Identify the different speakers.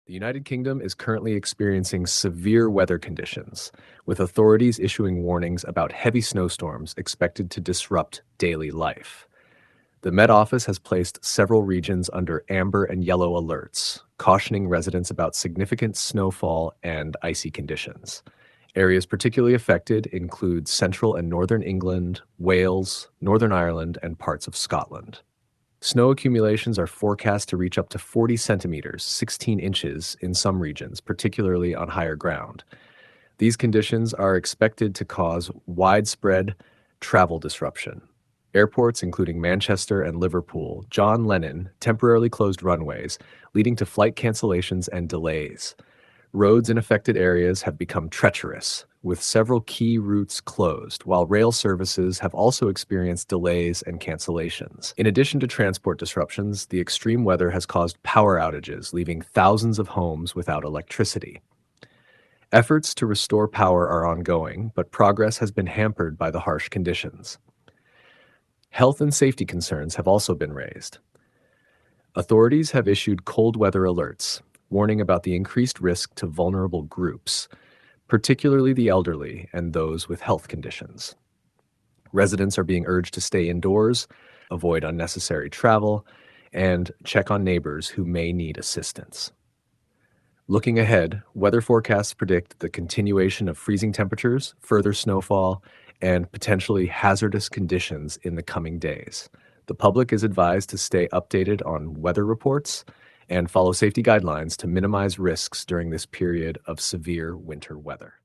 Speaker 1: The United Kingdom is currently experiencing severe weather conditions, with authorities issuing warnings about heavy snowstorms expected to disrupt daily life. The Met Office has placed several regions under amber and yellow alerts, cautioning residents about significant snowfall and icy conditions. Areas particularly affected include central and northern England, Wales, Northern Ireland, and parts of Scotland. Snow accumulations are forecast to reach up to 40 centimeters, 16 inches in some regions, particularly on higher ground. These conditions are expected to cause widespread travel disruption. Airports, including Manchester and Liverpool, John Lennon, temporarily closed runways, leading to flight cancellations and delays. Roads in affected areas have become treacherous, with several key routes closed, while rail services have also experienced delays and cancellations. In addition to transport disruptions, the extreme weather has caused power outages, leaving thousands of homes without electricity. Efforts to restore power are ongoing, but progress has been hampered by the harsh conditions. Health and safety concerns have also been raised. Authorities have issued cold weather alerts, warning about the increased risk to vulnerable groups, particularly the elderly and those with health conditions. Residents are being urged to stay indoors, avoid unnecessary travel, and check on neighbors who may need assistance. Looking ahead, weather forecasts predict the continuation of freezing temperatures, further snowfall, and potentially hazardous conditions in the coming days. The public is advised to stay updated on weather reports and follow safety guidelines to minimize risks during this period of severe winter weather.